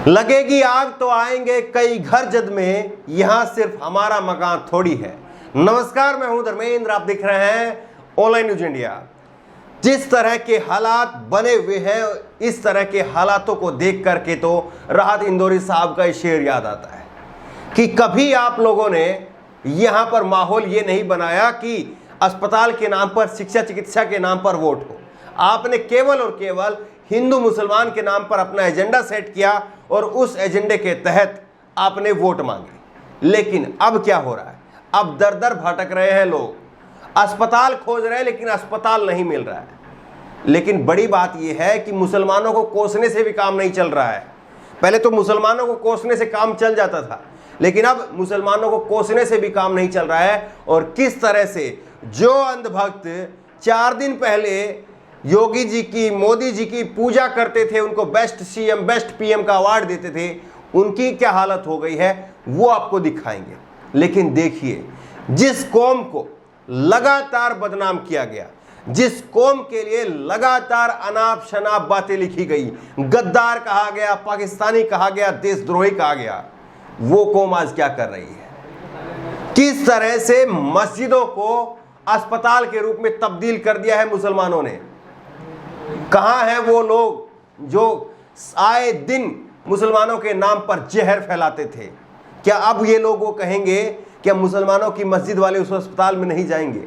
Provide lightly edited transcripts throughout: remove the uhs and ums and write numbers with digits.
लगेगी आग तो आएंगे कई घर जद में, यहां सिर्फ हमारा मकान थोड़ी है। नमस्कार, मैं हूं धर्मेंद्र, आप देख रहे हैं ऑनलाइन न्यूज इंडिया। जिस तरह के हालात बने हुए हैं, इस तरह के हालातों को देख करके तो राहत इंदौरी साहब का शेर याद आता है कि कभी आप लोगों ने यहां पर माहौल ये नहीं बनाया कि अस्पताल के नाम पर, शिक्षा चिकित्सा के नाम पर वोट हो। आपने केवल और केवल हिंदू मुसलमान के नाम पर अपना एजेंडा सेट किया और उस एजेंडे के तहत आपने वोट मांगे। लेकिन अब क्या हो रहा है? अब दर दर भटक रहे हैं लोग, अस्पताल खोज रहे हैं लेकिन अस्पताल नहीं मिल रहा है। लेकिन बड़ी बात यह है कि मुसलमानों को कोसने से भी काम नहीं चल रहा है। पहले तो मुसलमानों को कोसने से काम चल जाता था, लेकिन अब मुसलमानों को कोसने से भी काम नहीं चल रहा है। और किस तरह से जो अंधभक्त 4 दिन पहले योगी जी की, मोदी जी की पूजा करते थे, उनको बेस्ट सीएम, बेस्ट पीएम का अवार्ड देते थे, उनकी क्या हालत हो गई है वो आपको दिखाएंगे। लेकिन देखिए, जिस कौम को लगातार बदनाम किया गया, जिस कौम के लिए लगातार अनाप शनाप बातें लिखी गई, गद्दार कहा गया, पाकिस्तानी कहा गया, देशद्रोही कहा गया, वो कौम आज क्या कर रही है? किस तरह से मस्जिदों को अस्पताल के रूप में तब्दील कर दिया है मुसलमानों ने। कहां हैं वो लोग जो आए दिन मुसलमानों के नाम पर जहर फैलाते थे? क्या अब ये लोग वो कहेंगे कि मुसलमानों की मस्जिद वाले उस अस्पताल में नहीं जाएंगे?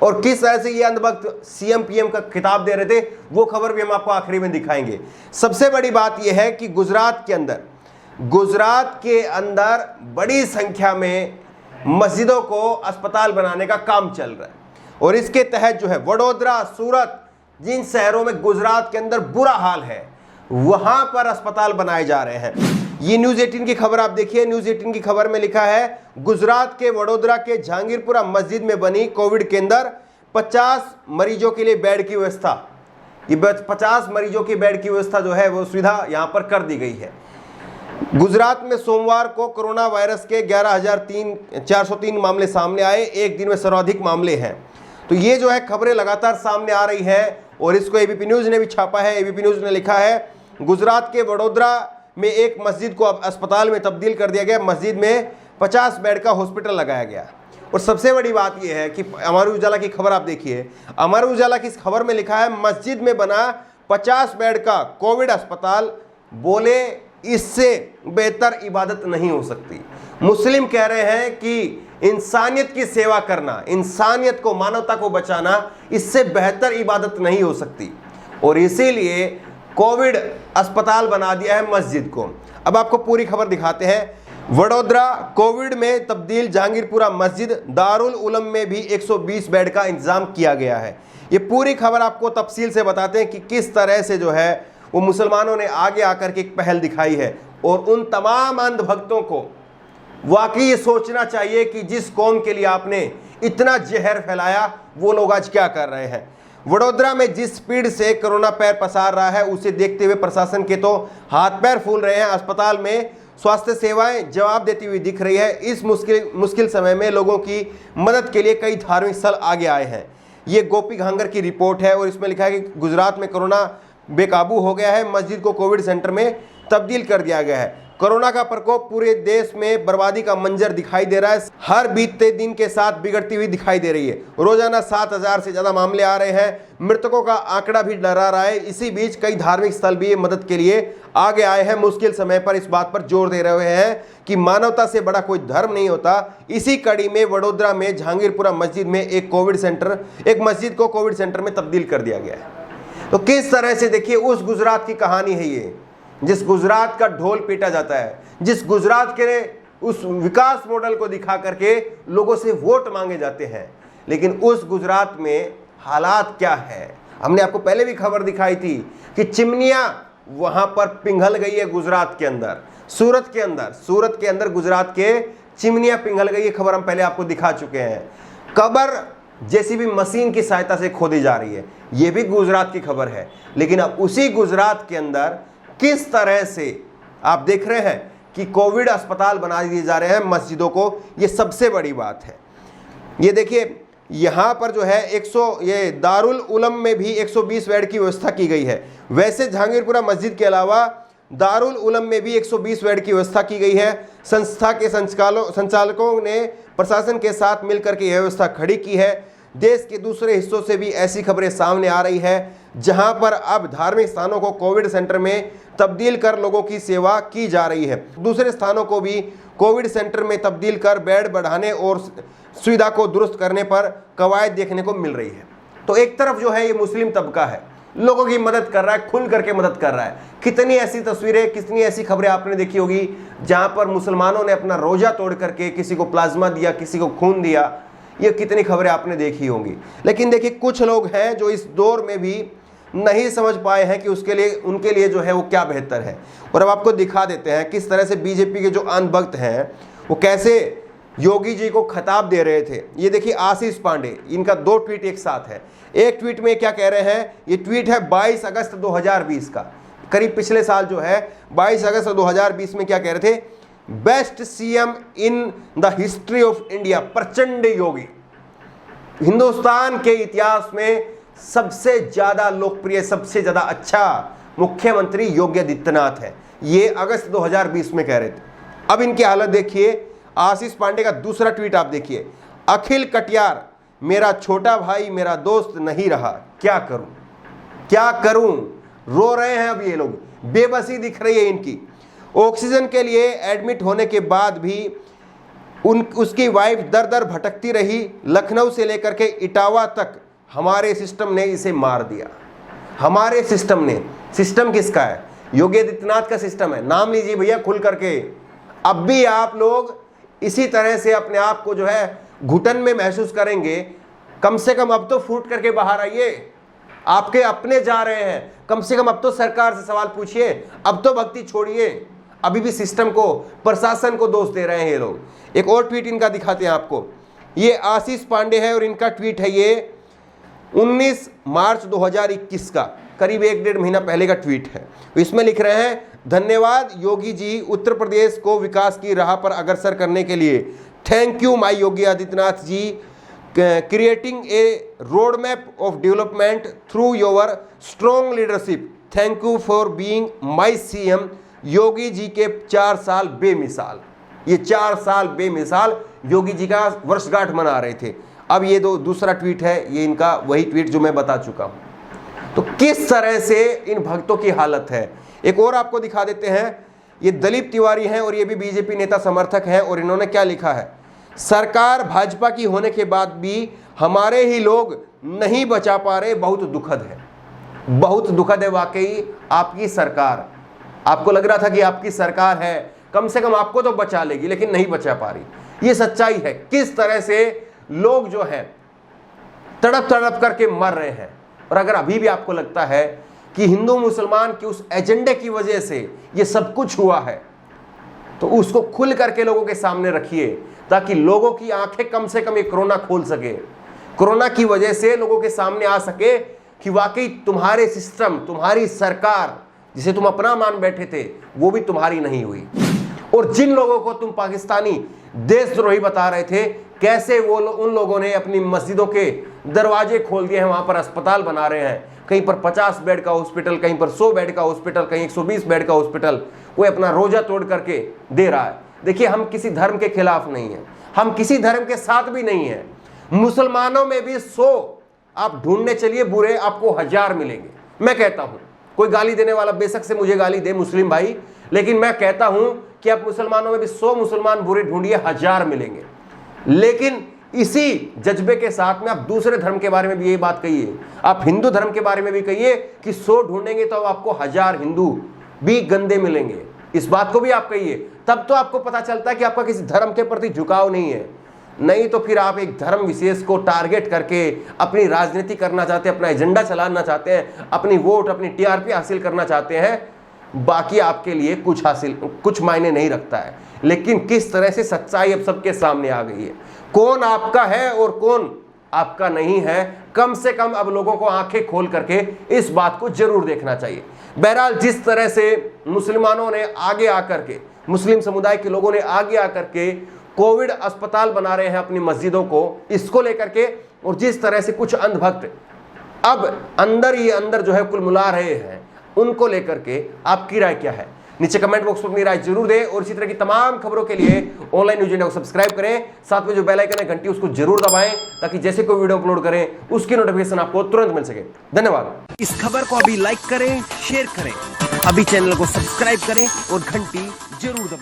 और किस तरह से ये अंधभक्त सीएम पीएम का खिताब दे रहे थे, वो खबर भी हम आपको आखिरी में दिखाएंगे। सबसे बड़ी बात यह है कि गुजरात के अंदर बड़ी संख्या में मस्जिदों को अस्पताल बनाने का काम चल रहा है। और इसके तहत जो है वडोदरा, सूरत, जिन शहरों में गुजरात के अंदर बुरा हाल है, वहां पर अस्पताल बनाए जा रहे हैं। ये न्यूज 18 की खबर आप देखिए। न्यूज 18 की खबर में लिखा है, गुजरात के वडोदरा के जहांगीरपुरा मस्जिद में बनी कोविड के अंदर 50 मरीजों के लिए बेड की व्यवस्था। ये 50 मरीजों की बेड की व्यवस्था जो है वो सुविधा यहां पर कर दी गई है। गुजरात में सोमवार को कोरोना वायरस के 11,403 मामले सामने आए। एक दिन में सर्वाधिक मामले हैं। तो ये जो है खबरें लगातार सामने आ रही है और इसको एबीपी न्यूज ने भी छापा है। एबीपी न्यूज ने लिखा है, गुजरात के वडोदरा में एक मस्जिद को अब अस्पताल में तब्दील कर दिया गया। मस्जिद में 50 बेड का हॉस्पिटल लगाया गया। और सबसे बड़ी बात यह है कि अमर उजाला की खबर आप देखिए। अमर उजाला की इस खबर में लिखा है, मस्जिद में बना 50 बेड का कोविड अस्पताल, बोले इससे बेहतर इबादत नहीं हो सकती। मुस्लिम कह रहे हैं कि इंसानियत की सेवा करना, इंसानियत को, मानवता को बचाना, इससे बेहतर इबादत नहीं हो सकती। और इसीलिए कोविड अस्पताल बना दिया है मस्जिद को। अब आपको पूरी खबर दिखाते हैं। वडोदरा कोविड में तब्दील जहांगीरपुरा मस्जिद, दारुल उलम में भी 120 बेड का इंतजाम किया गया है। ये पूरी खबर आपको तफसील से बताते हैं कि किस तरह से जो है वो मुसलमानों ने आगे आकर के एक पहल दिखाई है। और उन तमाम अंधभक्तों को वाकई ये सोचना चाहिए कि जिस कौम के लिए आपने इतना जहर फैलाया, वो लोग आज क्या कर रहे हैं। वडोदरा में जिस स्पीड से कोरोना पैर पसार रहा है, उसे देखते हुए प्रशासन के तो हाथ पैर फूल रहे हैं। अस्पताल में स्वास्थ्य सेवाएं जवाब देती हुई दिख रही है। इस मुश्किल समय में लोगों की मदद के लिए कई धार्मिक स्थल आगे आए हैं। ये गोपी घांगर की रिपोर्ट है और इसमें लिखा है कि गुजरात में कोरोना बेकाबू हो गया है। मस्जिद को कोविड सेंटर में तब्दील कर दिया गया है। कोरोना का प्रकोप पूरे देश में बर्बादी का मंजर दिखाई दे रहा है। हर बीतते दिन के साथ बिगड़ती हुई दिखाई दे रही है। रोजाना 7,000 से ज्यादा मामले आ रहे हैं। मृतकों का आंकड़ा भी डरा रहा है। इसी बीच कई धार्मिक स्थल भी मदद के लिए आगे आए हैं। मुश्किल समय पर इस बात पर जोर दे रहे हैं कि मानवता से बड़ा कोई धर्म नहीं होता। इसी कड़ी में वडोदरा में जहांगीरपुरा मस्जिद में एक मस्जिद को कोविड सेंटर में तब्दील कर दिया गया है। तो किस तरह से देखिए, उस गुजरात की कहानी है ये, जिस गुजरात का ढोल पीटा जाता है, जिस गुजरात के उस विकास मॉडल को दिखा करके लोगों से वोट मांगे जाते हैं। लेकिन उस गुजरात में हालात क्या है? हमने आपको पहले भी खबर दिखाई थी कि चिमनियां वहां पर पिघल गई है। गुजरात के अंदर, सूरत के अंदर गुजरात के चिमनियां पिघल गई है। खबर हम पहले आपको दिखा चुके हैं। कब्र जेसीबी मशीन की सहायता से खोदी जा रही है, यह भी गुजरात की खबर है। लेकिन अब उसी गुजरात के अंदर किस तरह से आप देख रहे हैं कि कोविड अस्पताल बना दिए जा रहे हैं मस्जिदों को, ये सबसे बड़ी बात है। ये देखिए, यहाँ पर जो है ये दारुल उलम में भी 120 बेड की व्यवस्था की गई है। वैसे जहांगीरपुरा मस्जिद के अलावा दारुल उलम में भी 120 बेड की व्यवस्था की गई है। संस्था के संचालकों ने प्रशासन के साथ मिलकर के यह व्यवस्था खड़ी की है। देश के दूसरे हिस्सों से भी ऐसी खबरें सामने आ रही है जहां पर अब धार्मिक स्थानों को कोविड सेंटर में तब्दील कर लोगों की सेवा की जा रही है। दूसरे स्थानों को भी कोविड सेंटर में तब्दील कर बेड बढ़ाने और सुविधा को दुरुस्त करने पर कवायद देखने को मिल रही है। तो एक तरफ जो है ये मुस्लिम तबका है, लोगों की मदद कर रहा है, खुल करके मदद कर रहा है। कितनी ऐसी तस्वीरें, कितनी ऐसी खबरें आपने देखी होगी जहां पर मुसलमानों ने अपना रोजा तोड़ करके किसी को प्लाज्मा दिया, किसी को खून दिया। ये कितनी खबरें आपने देखी होंगी। लेकिन देखिए कुछ लोग हैं जो इस दौर में भी नहीं समझ पाए हैं कि उनके लिए जो है वो क्या बेहतर है। और अब आपको दिखा देते हैं किस तरह से बीजेपी के जो अंधभक्त हैं वो कैसे योगी जी को खिताब दे रहे थे। ये देखिए आशीष पांडे, इनका 2 ट्वीट एक साथ है। एक ट्वीट में क्या कह रहे हैं, ये ट्वीट है 22 अगस्त 2020 का, करीब पिछले साल जो है 22 अगस्त 2020 में क्या कह रहे थे, best CM in the history of India प्रचंड योगी। हिंदुस्तान के इतिहास में सबसे ज्यादा लोकप्रिय, सबसे ज्यादा अच्छा मुख्यमंत्री योगी आदित्यनाथ है। ये अगस्त 2020 में कह रहे थे। अब इनकी हालत देखिए। आशीष पांडे का दूसरा ट्वीट आप देखिए, अखिल कटियार मेरा छोटा भाई मेरा दोस्त नहीं रहा, क्या करूं क्या करूं। रो रहे हैं अब ये लोग, बेबसी दिख रही है इनकी। ऑक्सीजन के लिए एडमिट होने के बाद भी उसकी वाइफ दर दर भटकती रही। लखनऊ से लेकर के इटावा तक हमारे सिस्टम ने इसे मार दिया। हमारे सिस्टम ने, सिस्टम किसका है, योगी आदित्यनाथ का सिस्टम है। नाम लीजिए भैया खुल करके। अब भी आप लोग इसी तरह से अपने आप को जो है घुटन में महसूस करेंगे। कम से कम अब तो फूट करके बाहर आइए। आपके अपने जा रहे हैं, कम से कम अब तो सरकार से सवाल पूछिए, अब तो भक्ति छोड़िए। अभी भी सिस्टम को, प्रशासन को दोष दे रहे हैं ये लोग। एक और ट्वीट इनका दिखाते हैं आपको। ये आशीष पांडे है और इनका ट्वीट है ये 19 मार्च 2021 का, करीब 1-1.5 महीना पहले का ट्वीट है। इसमें लिख रहे हैं, धन्यवाद योगी जी, उत्तर प्रदेश को विकास की राह पर अग्रसर करने के लिए। Thank you my Yogi Adityanath ji, creating a road map of development through your strong leadership. Thank you for being my CM. Yogi ji के 4 साल बेमिसाल। ये 4 साल बेमिसाल योगी जी का वर्षगांठ मना रहे थे। अब ये दूसरा ट्वीट है, ये इनका वही ट्वीट जो मैं बता चुका हूं। तो किस तरह से इन भक्तों की हालत है। एक और आपको दिखा देते हैं, ये दलीप तिवारी हैं और ये भी बीजेपी नेता समर्थक हैं। और इन्होंने क्या लिखा है, सरकार भाजपा की होने के बाद भी हमारे ही लोग नहीं बचा पा रहे, बहुत दुखद है। बहुत दुखद है वाकई। आपकी सरकार, आपको लग रहा था कि आपकी सरकार है, कम से कम आपको तो बचा लेगी, लेकिन नहीं बचा पा रही। ये सच्चाई है। किस तरह से लोग जो है तड़प तड़प करके मर रहे हैं। और अगर अभी भी आपको लगता है कि हिंदू मुसलमान की उस एजेंडे की वजह से ये सब कुछ हुआ है, तो उसको खुल करके लोगों के सामने रखिए, ताकि लोगों की आंखें कम से कम ये कोरोना खोल सके। कोरोना की वजह से लोगों के सामने आ सके कि वाकई तुम्हारे सिस्टम, तुम्हारी सरकार जिसे तुम अपना मान बैठे थे, वो भी तुम्हारी नहीं हुई। और जिन लोगों को तुम पाकिस्तानी देशद्रोही बता रहे थे, कैसे वो उन लोगों ने अपनी मस्जिदों के दरवाजे खोल दिए हैं, वहां पर अस्पताल बना रहे हैं। कहीं पर 50 बेड का हॉस्पिटल, कहीं पर 100 बेड का हॉस्पिटल, कहीं 120 बेड का हॉस्पिटल कोई अपना रोजा तोड़ करके दे रहा है। देखिए, हम किसी धर्म के खिलाफ नहीं है, हम किसी धर्म के साथ भी नहीं है। मुसलमानों में भी 100 आप ढूंढने चलिए बुरे, आपको 1000 मिलेंगे। मैं कहता हूं, कोई गाली देने वाला बेशक से मुझे गाली दे मुस्लिम भाई, लेकिन मैं कहता हूं कि आप मुसलमानों में भी 100 मुसलमान बुरे ढूंढिए, 1000 मिलेंगे। लेकिन इसी जज्बे के साथ में आप दूसरे धर्म के बारे में भी यही बात कहिए, आप हिंदू धर्म के बारे में भी कहिए कि 100 ढूंढेंगे तो आपको 1000 हिंदू भी गंदे मिलेंगे। इस बात को भी आप कहिए, तब तो आपको पता चलता है कि आपका किसी धर्म के प्रति झुकाव नहीं है। नहीं तो फिर आप एक धर्म विशेष को टारगेट करके अपनी राजनीति करना चाहते हैं, अपना एजेंडा चलाना चाहते हैं, अपनी वोट, अपनी टीआरपी हासिल करना चाहते हैं। बाकी आपके लिए कुछ मायने नहीं रखता है। लेकिन किस तरह से सच्चाई अब सबके सामने आ गई है, कौन आपका है और कौन आपका नहीं है, कम से कम अब लोगों को आंखें खोल करके इस बात को जरूर देखना चाहिए। बहरहाल, जिस तरह से मुसलमानों ने आगे आकर के, मुस्लिम समुदाय के लोगों ने आगे आकर के कोविड अस्पताल बना रहे हैं अपनी मस्जिदों को, इसको लेकर के, और जिस तरह से कुछ अंधभक्त अब अंदर ही अंदर जो है कुलमुला रहे हैं, उनको लेकर के आपकी राय क्या है? नीचे कमेंट बॉक्स में अपनी राय जरूर दें और इसी तरह की तमाम खबरों के लिए ऑनलाइन न्यूज इंडिया को सब्सक्राइब करें, साथ में जो बेल आइकन है घंटी उसको जरूर दबाएं ताकि जैसे कोई वीडियो अपलोड करें उसकी नोटिफिकेशन आपको तुरंत मिल सके। धन्यवाद। इस खबर को अभी लाइक करें, शेयर करें, अभी चैनल को सब्सक्राइब करें और घंटी जरूर दबाएं।